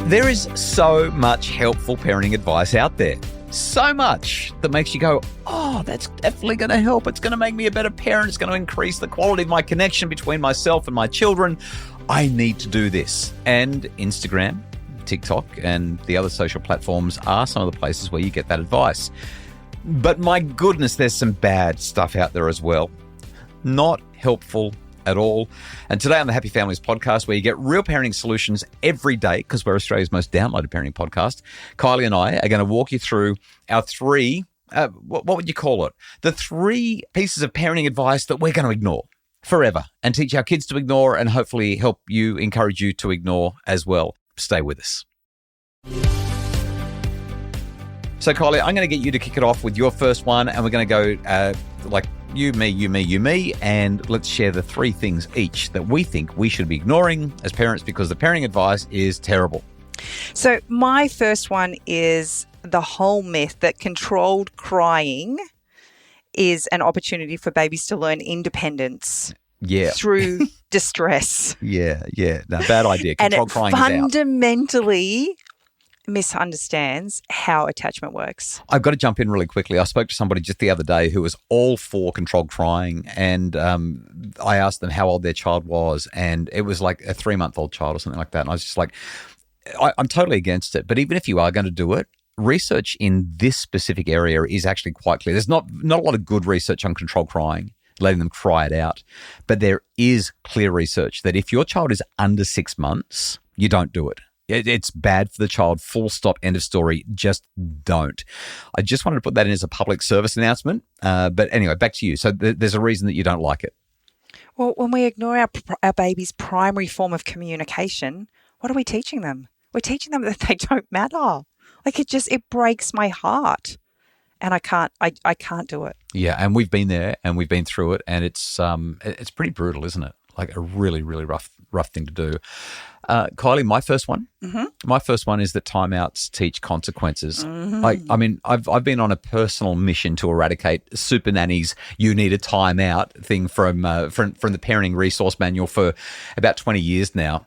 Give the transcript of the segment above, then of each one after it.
There is so much helpful parenting advice out there. So much that makes you go, oh, that's definitely going to help. It's going to make me a better parent. It's going to increase the quality of my connection between myself and my children. I need to do this. And Instagram, TikTok, and the other social platforms are some of the places where you get that advice. But my goodness, there's some bad stuff out there as well. Not helpful at all. And today on the Happy Families podcast, where you get real parenting solutions every day, because we're Australia's most downloaded parenting podcast, Kylie and I are going to walk you through our three, what would you call it? The three pieces of parenting advice that we're going to ignore forever and teach our kids to ignore and hopefully help you, encourage you to ignore as well. Stay with us. So, Kylie, I'm going to get you to kick it off with your first one, and we're going to go like you, me, and let's share the three things each that we think we should be ignoring as parents because the parenting advice is terrible. So my first one is the whole myth that controlled crying is an opportunity for babies to learn independence through distress. Yeah. No, bad idea. Controlled crying is out. Fundamentally misunderstands how attachment works. I've got to jump in really quickly. I spoke to somebody just the other day who was all for controlled crying, and I asked them how old their child was, and it was like a 3-month-old child or something like that. And I was just like, I'm totally against it. But even if you are going to do it, research in this specific area is actually quite clear. There's not a lot of good research on controlled crying, letting them cry it out. But there is clear research that if your child is under 6 months, you don't do it. It's bad for the child, full stop, end of story. Just don't. I just wanted to put that in as a public service announcement. But anyway, back to you. So there's a reason that you don't like it. Well, when we ignore our baby's primary form of communication, what are we teaching them? We're teaching them that they don't matter. Like it breaks my heart. And I can't do it. Yeah, and we've been there and we've been through it, and it's pretty brutal, isn't it? Like a really, really rough thing to do. Kylie, my first one. Mm-hmm. My first one is that timeouts teach consequences. Mm-hmm. I've been on a personal mission to eradicate Super Nanny's "you need a timeout" thing from the Parenting Resource Manual for about 20 years now.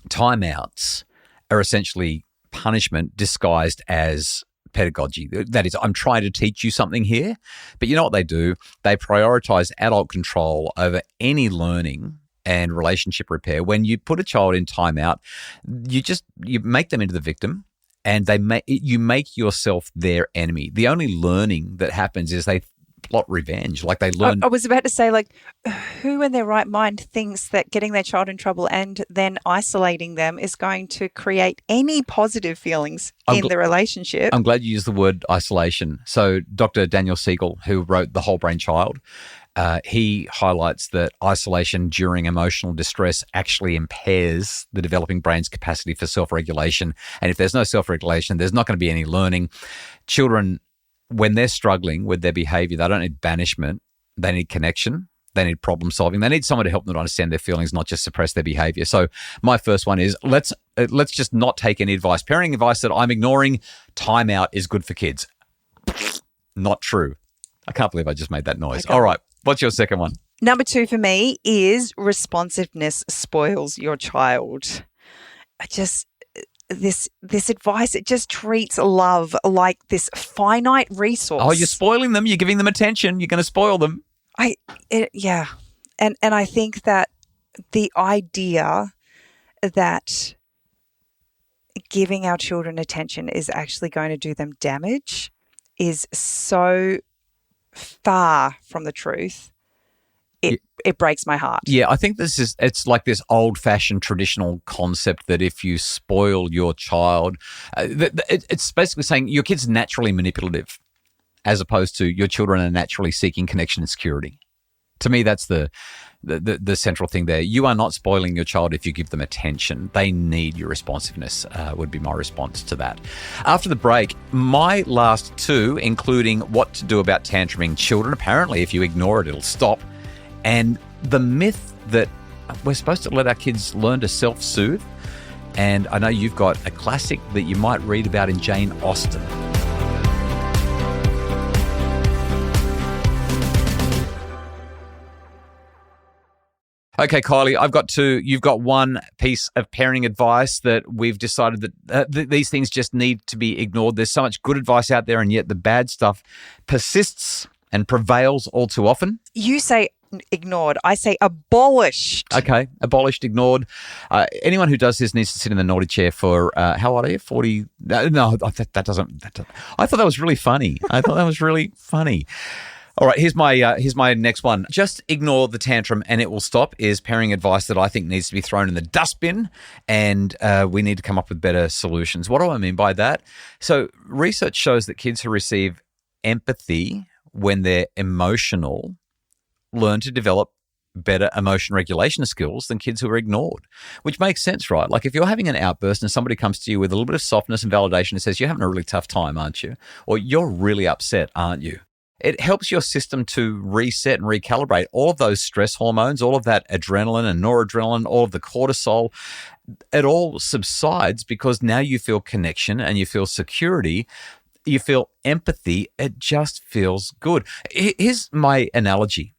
Timeouts are essentially punishment disguised as pedagogy. That is, I'm trying to teach you something here, but you know what they do? They prioritize adult control over any learning and relationship repair. When you put a child in timeout, you make them into the victim, and you make yourself their enemy. The only learning that happens is they plot revenge. Like they learn. I was about to say, like, who in their right mind thinks that getting their child in trouble and then isolating them is going to create any positive feelings in the relationship? I'm glad you used the word isolation. So Dr. Daniel Siegel, who wrote The Whole Brain Child, he highlights that isolation during emotional distress actually impairs the developing brain's capacity for self-regulation. And if there's no self-regulation, there's not going to be any learning. Children, when they're struggling with their behavior, they don't need banishment. They need connection. They need problem solving. They need someone to help them to understand their feelings, not just suppress their behavior. So my first one is let's just not take any advice. Parenting advice that I'm ignoring. Timeout is good for kids. Not true. I can't believe I just made that noise. Okay. All right. What's your second one? Number 2 for me is responsiveness spoils your child. This advice, it just treats love like this finite resource. Oh, you're spoiling them. You're giving them attention. You're going to spoil them. Yeah. And I think that the idea that giving our children attention is actually going to do them damage is so far from the truth. It breaks my heart. Yeah, I think it's like this old-fashioned traditional concept that if you spoil your child, it's basically saying your kid's naturally manipulative as opposed to your children are naturally seeking connection and security. To me, that's the central thing there. You are not spoiling your child if you give them attention. They need your responsiveness, would be my response to that. After the break, my last 2, including what to do about tantruming children. Apparently, if you ignore it, it'll stop. And the myth that we're supposed to let our kids learn to self-soothe. And I know you've got a classic that you might read about in Jane Austen. Okay, Kylie, you've got one piece of parenting advice that we've decided that these things just need to be ignored. There's so much good advice out there, and yet the bad stuff persists and prevails all too often. You say ignored. I say abolished. Okay, abolished, ignored. Anyone who does this needs to sit in the naughty chair for, how old are you? 40? No, that doesn't. I thought that was really funny. All right, here's my next one. Just ignore the tantrum and it will stop is parenting advice that I think needs to be thrown in the dustbin, and we need to come up with better solutions. What do I mean by that? So research shows that kids who receive empathy when they're emotional learn to develop better emotion regulation skills than kids who are ignored, which makes sense, right? Like if you're having an outburst and somebody comes to you with a little bit of softness and validation and says, you're having a really tough time, aren't you? Or you're really upset, aren't you? It helps your system to reset and recalibrate all of those stress hormones, all of that adrenaline and noradrenaline, all of the cortisol. It all subsides because now you feel connection and you feel security. You feel empathy. It just feels good. Here's my analogy.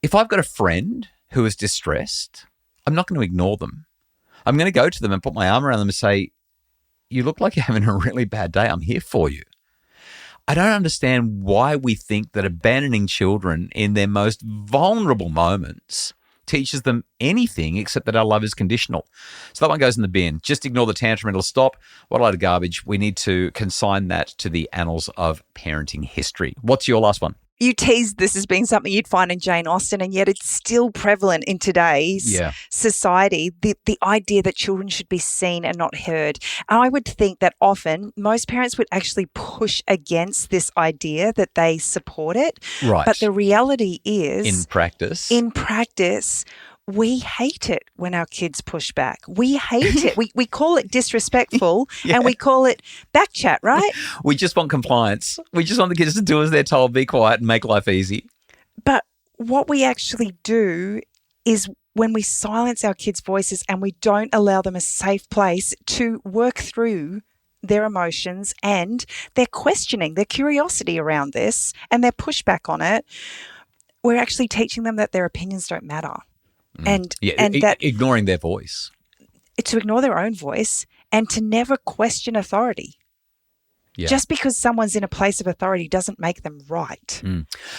If I've got a friend who is distressed, I'm not going to ignore them. I'm going to go to them and put my arm around them and say, you look like you're having a really bad day. I'm here for you. I don't understand why we think that abandoning children in their most vulnerable moments teaches them anything except that our love is conditional. So that one goes in the bin. Just ignore the tantrum. It'll stop. What a load of garbage. We need to consign that to the annals of parenting history. What's your last one? You teased this as being something you'd find in Jane Austen, and yet it's still prevalent in today's society, the idea that children should be seen and not heard. And I would think that often most parents would actually push against this idea, that they support it. Right. But the reality is, in practice, we hate it when our kids push back. We hate it. We call it disrespectful and we call it backchat, right? We just want compliance. We just want the kids to do as they're told, be quiet and make life easy. But what we actually do is when we silence our kids' voices and we don't allow them a safe place to work through their emotions and their questioning, their curiosity around this and their pushback on it, we're actually teaching them that their opinions don't matter. And that ignoring their voice. To ignore their own voice and to never question authority. Yeah. Just because someone's in a place of authority doesn't make them right.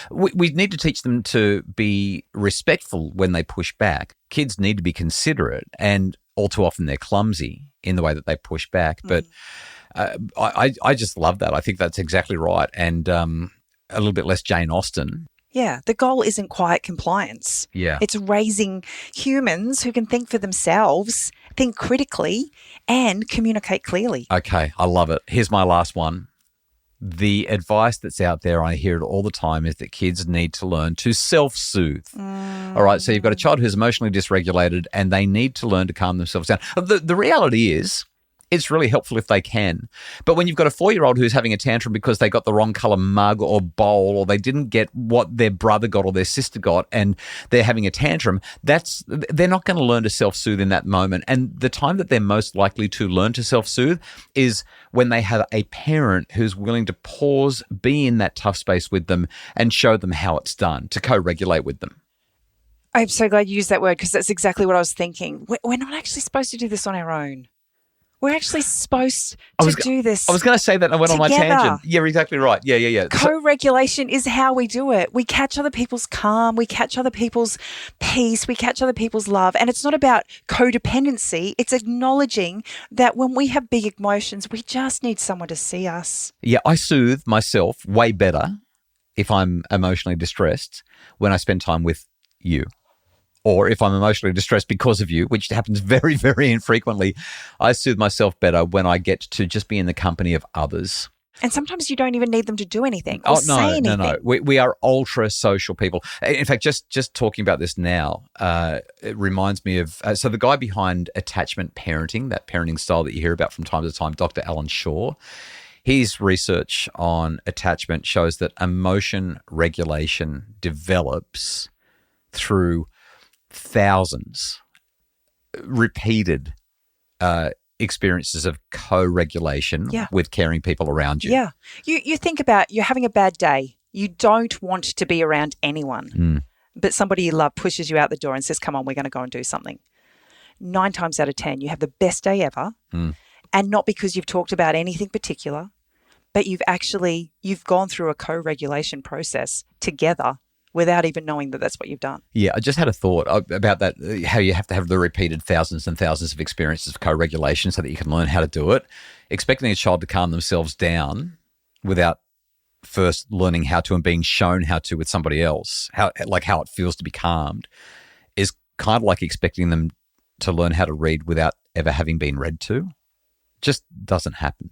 We need to teach them to be respectful when they push back. Kids need to be considerate, and all too often they're clumsy in the way that they push back. But I just love that. I think that's exactly right. And a little bit less Jane Austen. Yeah, the goal isn't quiet compliance. Yeah. It's raising humans who can think for themselves, think critically, and communicate clearly. Okay, I love it. Here's my last one. The advice that's out there, I hear it all the time, is that kids need to learn to self-soothe. All right, so you've got a child who's emotionally dysregulated and they need to learn to calm themselves down. The reality is, it's really helpful if they can. But when you've got a 4-year-old who's having a tantrum because they got the wrong color mug or bowl, or they didn't get what their brother got or their sister got, and they're having a tantrum, they're not going to learn to self-soothe in that moment. And the time that they're most likely to learn to self-soothe is when they have a parent who's willing to pause, be in that tough space with them, and show them how it's done, to co-regulate with them. I'm so glad you used that word, because that's exactly what I was thinking. We're not actually supposed to do this on our own. We're actually supposed to do this. I was going to say that and I went together. on my tangent. Yeah, exactly right. Yeah. Co-regulation is how we do it. We catch other people's calm. We catch other people's peace. We catch other people's love. And it's not about codependency. It's acknowledging that when we have big emotions, we just need someone to see us. Yeah, I soothe myself way better if I'm emotionally distressed when I spend time with you. Or if I'm emotionally distressed because of you, which happens very, very infrequently, I soothe myself better when I get to just be in the company of others. And sometimes you don't even need them to do anything or say anything. No. We are ultra social people. In fact, just talking about this now, it reminds me of so the guy behind attachment parenting, that parenting style that you hear about from time to time, Dr. Alan Shaw. His research on attachment shows that emotion regulation develops through thousands repeated experiences of co-regulation with caring people around you. Yeah. You think about, you're having a bad day. You don't want to be around anyone. but somebody you love pushes you out the door and says, come on, we're going to go and do something. 9 times out of 10, you have the best day ever. And not because you've talked about anything particular, but you've gone through a co-regulation process together without even knowing that that's what you've done. Yeah, I just had a thought about that, how you have to have the repeated thousands and thousands of experiences of co-regulation so that you can learn how to do it. Expecting a child to calm themselves down without first learning how to and being shown how to with somebody else, how it feels to be calmed, is kind of like expecting them to learn how to read without ever having been read to. Just doesn't happen.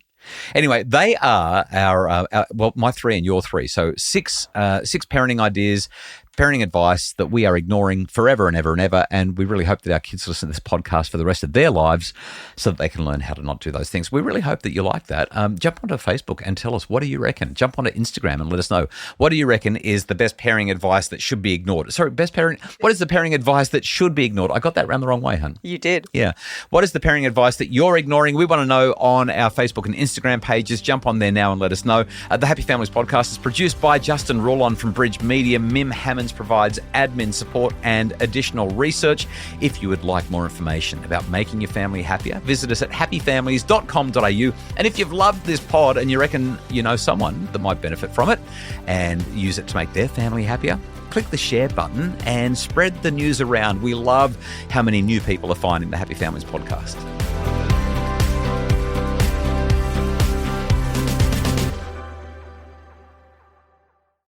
Anyway, they are our my 3 and your 3. So 6 parenting ideas, parenting advice that we are ignoring forever and ever and ever. And we really hope that our kids listen to this podcast for the rest of their lives so that they can learn how to not do those things. We really hope that you like that. Jump onto Facebook and tell us, what do you reckon? Jump onto Instagram and let us know. What do you reckon is the best parenting advice that should be ignored? Sorry, what is the parenting advice that should be ignored? I got that round the wrong way, hun. You did. Yeah. What is the parenting advice that you're ignoring? We want to know on our Facebook and Instagram pages. Jump on there now and let us know. The Happy Families podcast is produced by Justin Rulon from Bridge Media. Mim Hammonds provides admin support and additional research. If you would like more information about making your family happier, visit us at happyfamilies.com.au. And if you've loved this pod and you reckon you know someone that might benefit from it and use it to make their family happier, click the share button and spread the news around. We love how many new people are finding the Happy Families podcast.